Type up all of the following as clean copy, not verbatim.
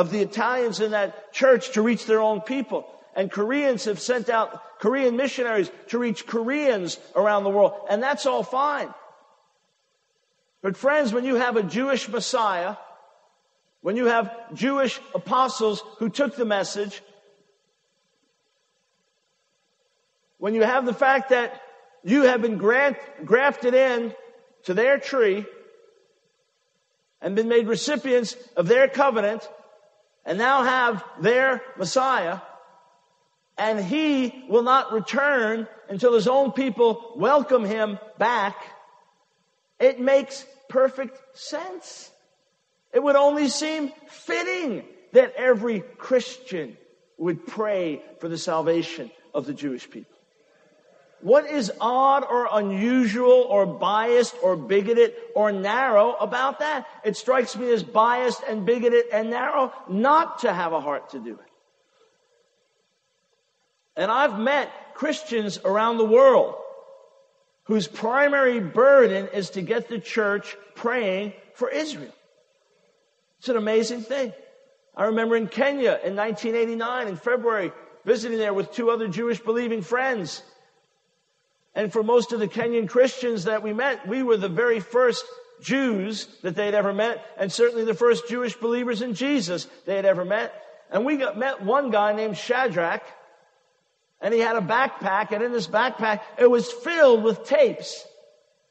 of the Italians in that church to reach their own people. And Koreans have sent out Korean missionaries to reach Koreans around the world. And that's all fine. But friends, when you have a Jewish Messiah, when you have Jewish apostles who took the message, when you have the fact that you have been grafted in to their tree and been made recipients of their covenant and now have their Messiah, and he will not return until his own people welcome him back, it makes perfect sense. It would only seem fitting that every Christian would pray for the salvation of the Jewish people. What is odd or unusual or biased or bigoted or narrow about that? It strikes me as biased and bigoted and narrow not to have a heart to do it. And I've met Christians around the world whose primary burden is to get the church praying for Israel. It's an amazing thing. I remember in Kenya in 1989, in February, visiting there with 2 other Jewish believing friends. And for most of the Kenyan Christians that we met, we were the very first Jews that they'd ever met, and certainly the first Jewish believers in Jesus they had ever met. And we met one guy named Shadrach, and he had a backpack, and in this backpack, it was filled with tapes.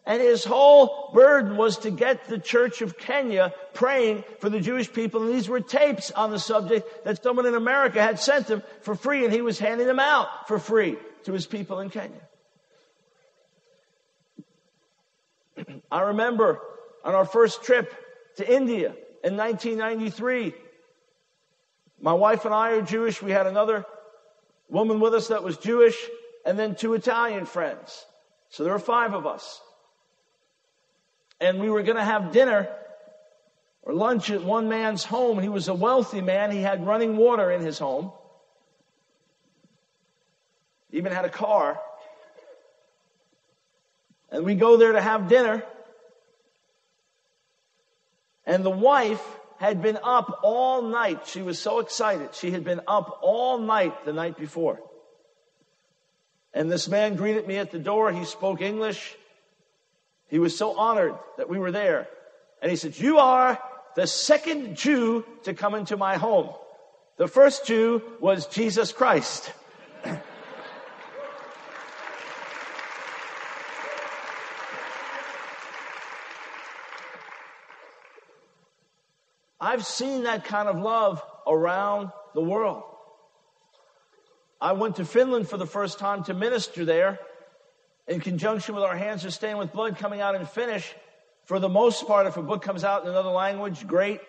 And his whole burden was to get the Church of Kenya praying for the Jewish people. And these were tapes on the subject that someone in America had sent him for free, and he was handing them out for free to his people in Kenya. I remember on our first trip to India in 1993, my wife and I are Jewish. We had another woman with us that was Jewish, and then 2 Italian friends. So there were 5 of us. And we were going to have dinner or lunch at one man's home. He was a wealthy man. He had running water in his home. He even had a car. And we go there to have dinner. And the wife had been up all night. She was so excited. She had been up all night the night before. And this man greeted me at the door. He spoke English. He was so honored that we were there. And he said, "You are the second Jew to come into my home. The first Jew was Jesus Christ." I've seen that kind of love around the world. I went to Finland for the first time to minister there in conjunction with our Hands Are Stained with Blood coming out in Finnish. For the most part, if a book comes out in another language, great.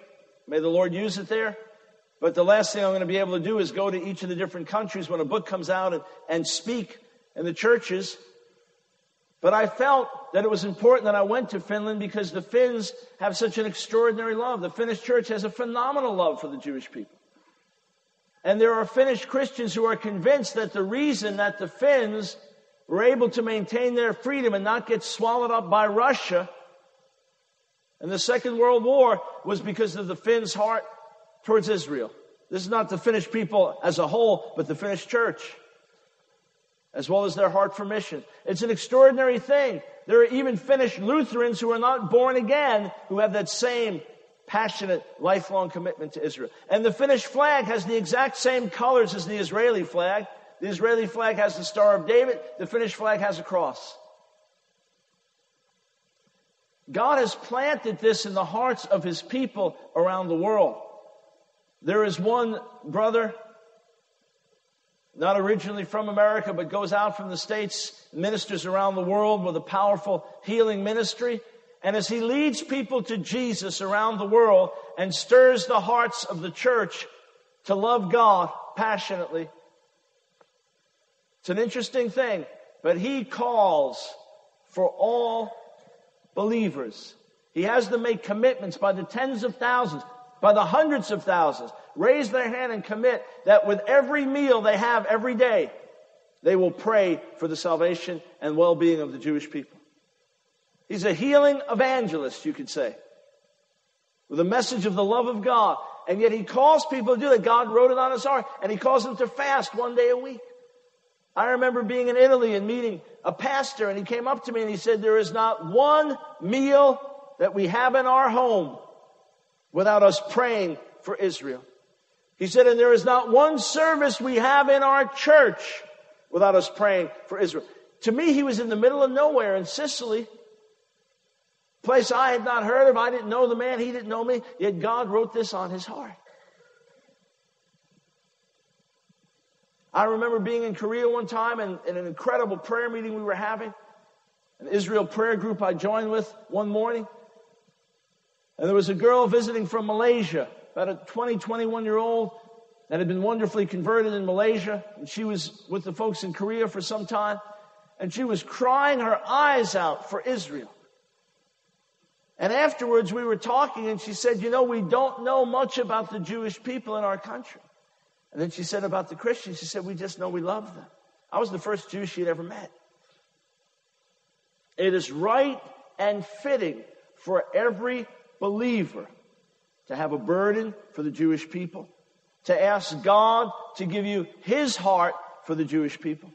May the Lord use it there. But the last thing I'm going to be able to do is go to each of the different countries when a book comes out and speak in the churches. But I felt that it was important that I went to Finland because the Finns have such an extraordinary love. The Finnish church has a phenomenal love for the Jewish people. And there are Finnish Christians who are convinced that the reason that the Finns were able to maintain their freedom and not get swallowed up by Russia in the Second World War was because of the Finns' heart towards Israel. This is not the Finnish people as a whole, but the Finnish church, as well as their heart for mission. It's an extraordinary thing. There are even Finnish Lutherans who are not born again who have that same passionate, lifelong commitment to Israel. And the Finnish flag has the exact same colors as the Israeli flag. The Israeli flag has the Star of David. The Finnish flag has a cross. God has planted this in the hearts of His people around the world. There is one brother, not originally from America, but goes out from the States, ministers around the world with a powerful healing ministry. And as he leads people to Jesus around the world and stirs the hearts of the church to love God passionately, it's an interesting thing, but he calls for all believers. He has them make commitments by the tens of thousands, by the hundreds of thousands. Raise their hand and commit that with every meal they have every day, they will pray for the salvation and well-being of the Jewish people. He's a healing evangelist, you could say, with a message of the love of God. And yet he calls people to do that. God wrote it on his heart. And he calls them to fast one day a week. I remember being in Italy and meeting a pastor, and he came up to me and he said, there is not one meal that we have in our home without us praying for Israel. He said, and there is not one service we have in our church without us praying for Israel. To me, he was in the middle of nowhere in Sicily, a place I had not heard of. I didn't know the man. He didn't know me. Yet God wrote this on his heart. I remember being in Korea one time and in an incredible prayer meeting we were having, an Israel prayer group I joined with one morning. And there was a girl visiting from Malaysia, about a 21-year-old that had been wonderfully converted in Malaysia. And she was with the folks in Korea for some time. And she was crying her eyes out for Israel. And afterwards we were talking and she said, we don't know much about the Jewish people in our country. And then she said about the Christians, she said, we just know we love them. I was the first Jew she had ever met. It is right and fitting for every believer to have a burden for the Jewish people, to ask God to give you his heart for the Jewish people,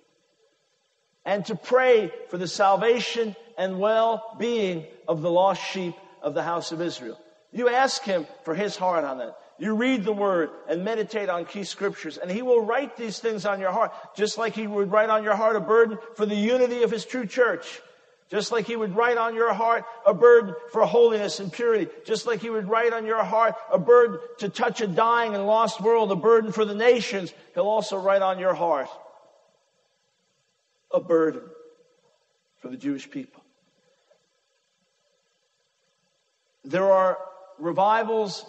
and to pray for the salvation and well-being of the lost sheep of the house of Israel. You ask him for his heart on that. You read the Word and meditate on key scriptures, and he will write these things on your heart, just like he would write on your heart a burden for the unity of his true church. Just like he would write on your heart a burden for holiness and purity. Just like he would write on your heart a burden to touch a dying and lost world, a burden for the nations. He'll also write on your heart a burden for the Jewish people. There are revivals,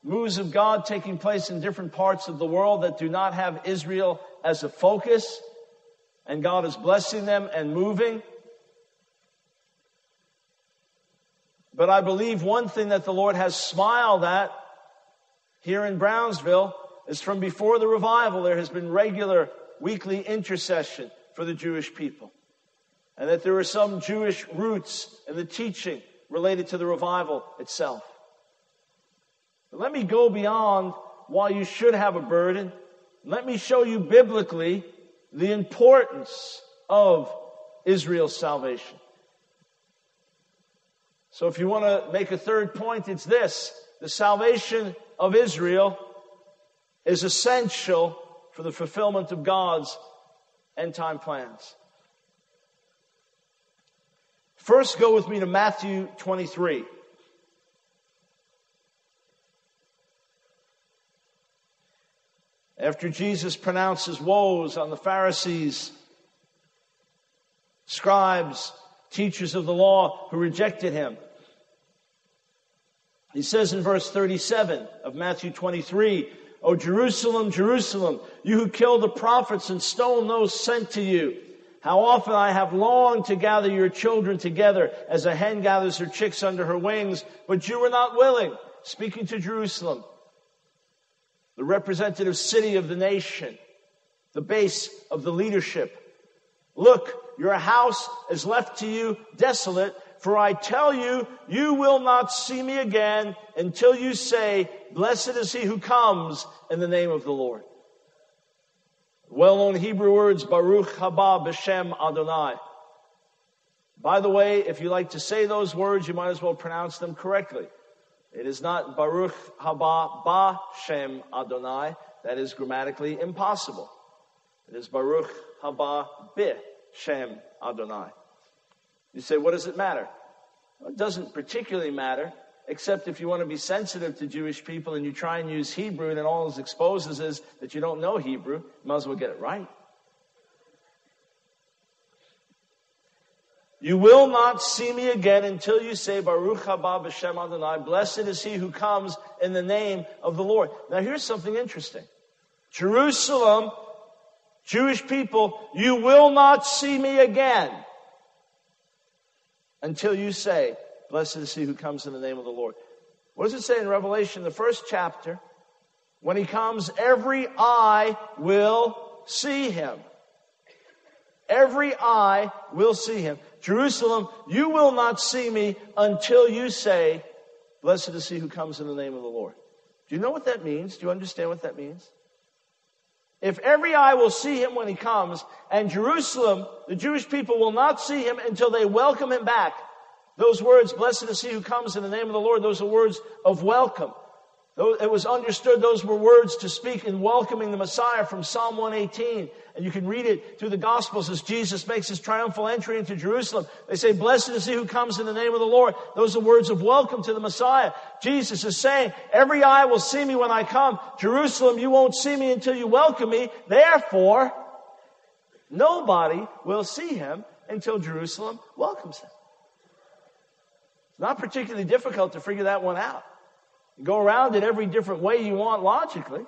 moves of God taking place in different parts of the world that do not have Israel as a focus, and God is blessing them and moving. But I believe one thing that the Lord has smiled at here in Brownsville is from before the revival, there has been regular weekly intercession for the Jewish people. And that there are some Jewish roots in the teaching related to the revival itself. But let me go beyond why you should have a burden. Let me show you biblically the importance of Israel's salvation. So if you want to make a third point, it's this. The salvation of Israel is essential for the fulfillment of God's end-time plans. First, go with me to Matthew 23. After Jesus pronounces woes on the Pharisees, scribes, teachers of the law who rejected him, he says in verse 37 of Matthew 23, O Jerusalem, Jerusalem, you who kill the prophets and stone those sent to you. How often I have longed to gather your children together as a hen gathers her chicks under her wings, but you were not willing. Speaking to Jerusalem, the representative city of the nation, the base of the leadership. Look, your house is left to you desolate, for I tell you, you will not see me again until you say, blessed is he who comes in the name of the Lord. Well-known Hebrew words, Baruch haba b'shem Adonai. By the way, if you like to say those words, you might as well pronounce them correctly. It is not Baruch haba b'shem Adonai. That is grammatically impossible. It is Baruch haba b'shem Adonai. You say, what does it matter? Well, it doesn't particularly matter, except if you want to be sensitive to Jewish people and you try and use Hebrew, and then all it exposes is that you don't know Hebrew. You might as well get it right. You will not see me again until you say, Baruch haba b'shem Adonai, blessed is he who comes in the name of the Lord. Now here's something interesting. Jerusalem, Jewish people, you will not see me again until you say, blessed is he who comes in the name of the Lord. What does it say in Revelation, the first chapter? When he comes, every eye will see him. Every eye will see him. Jerusalem, you will not see me until you say, blessed is he who comes in the name of the Lord. Do you know what that means? Do you understand what that means? If every eye will see him when he comes, and Jerusalem, the Jewish people, will not see him until they welcome him back. Those words, blessed is he who comes in the name of the Lord, those are words of welcome. It was understood those were words to speak in welcoming the Messiah from Psalm 118. And you can read it through the Gospels as Jesus makes his triumphal entry into Jerusalem. They say, blessed is he who comes in the name of the Lord. Those are words of welcome to the Messiah. Jesus is saying, every eye will see me when I come. Jerusalem, you won't see me until you welcome me. Therefore, nobody will see him until Jerusalem welcomes him. It's not particularly difficult to figure that one out. You go around it every different way you want logically.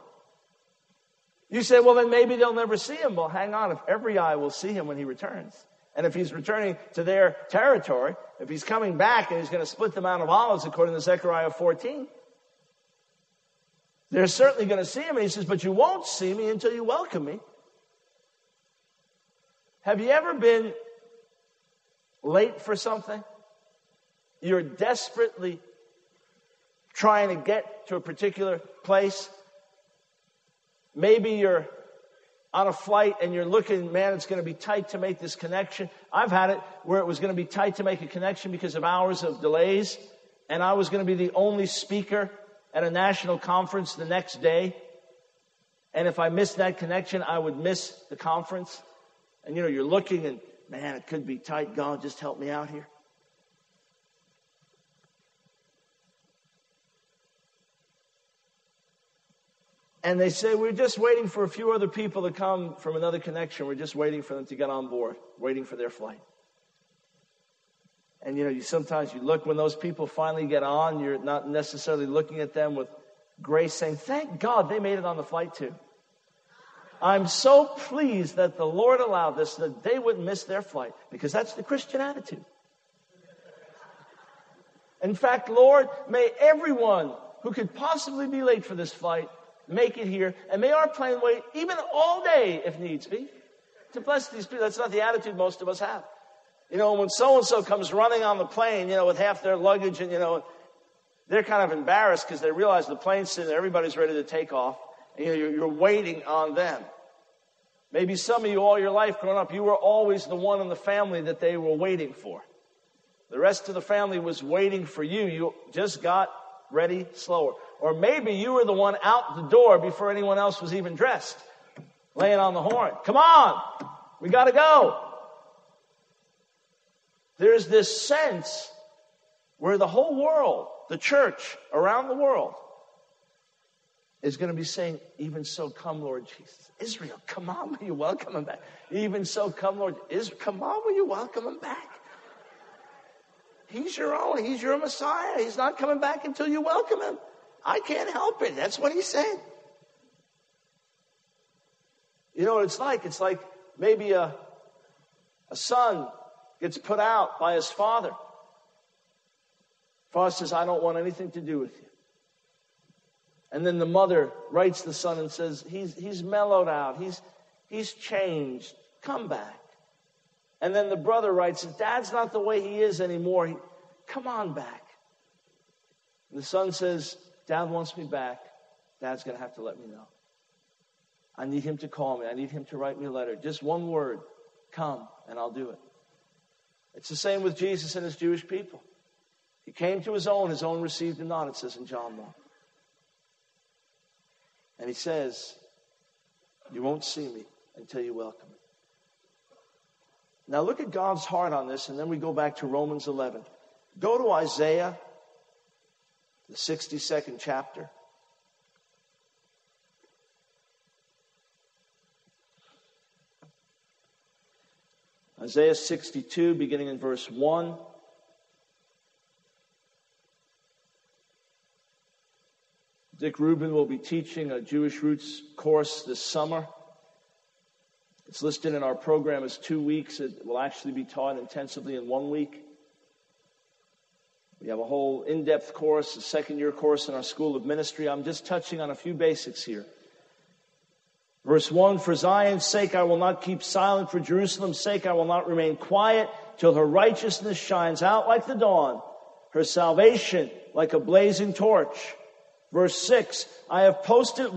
You say, well, then maybe they'll never see him. Well, hang on. If every eye will see him when he returns, and if he's returning to their territory, if he's coming back and he's going to split the Mount of Olives according to Zechariah 14, they're certainly going to see him. And he says, but you won't see me until you welcome me. Have you ever been late for something? You're desperately trying to get to a particular place. Maybe you're on a flight and you're looking, man, it's going to be tight to make this connection. I've had it where it was going to be tight to make a connection because of hours of delays, and I was going to be the only speaker at a national conference the next day. And if I missed that connection, I would miss the conference. And you're looking and, man, it could be tight. God, just help me out here. And they say, we're just waiting for a few other people to come from another connection. We're just waiting for them to get on board, waiting for their flight. And, you sometimes you look when those people finally get on, you're not necessarily looking at them with grace saying, thank God they made it on the flight too. I'm so pleased that the Lord allowed this, that they wouldn't miss their flight, because that's the Christian attitude. In fact, Lord, may everyone who could possibly be late for this flight make it here, and may our plane wait even all day if needs be to bless these people. That's not the attitude most of us have. When so-and-so comes running on the plane, with half their luggage, and, they're kind of embarrassed because they realize the plane's sitting there, everybody's ready to take off, and you're waiting on them. Maybe some of you all your life growing up, you were always the one in the family that they were waiting for. The rest of the family was waiting for you. You just got ready slower. Or maybe you were the one out the door before anyone else was even dressed, laying on the horn. Come on, we got to go. There's this sense where the whole world, the church around the world, is going to be saying, even so, come, Lord Jesus. Israel, come on, will you welcome him back? Even so, come, Lord Israel, come on, will you welcome him back? He's your own. He's your Messiah. He's not coming back until you welcome him. I can't help it. That's what he said. You know what it's like? It's like maybe a son gets put out by his father. Father says, I don't want anything to do with you. And then the mother writes the son and says, he's mellowed out. He's changed. Come back. And then the brother writes, Dad's not the way he is anymore. Come on back. And the son says, Dad wants me back. Dad's going to have to let me know. I need him to call me. I need him to write me a letter. Just one word. Come, and I'll do it. It's the same with Jesus and his Jewish people. He came to his own received him not, it says in John 1. And he says, you won't see me until you welcome me. Now look at God's heart on this, and then we go back to Romans 11. Go to Isaiah, the 62nd chapter. Isaiah 62, beginning in verse 1. Dick Rubin will be teaching a Jewish Roots course this summer. It's listed in our program as 2 weeks. It will actually be taught intensively in 1 week. We have a whole in-depth course, a second-year course in our School of Ministry. I'm just touching on a few basics here. Verse 1, for Zion's sake I will not keep silent, for Jerusalem's sake I will not remain quiet, till her righteousness shines out like the dawn, her salvation like a blazing torch. Verse 6, I have posted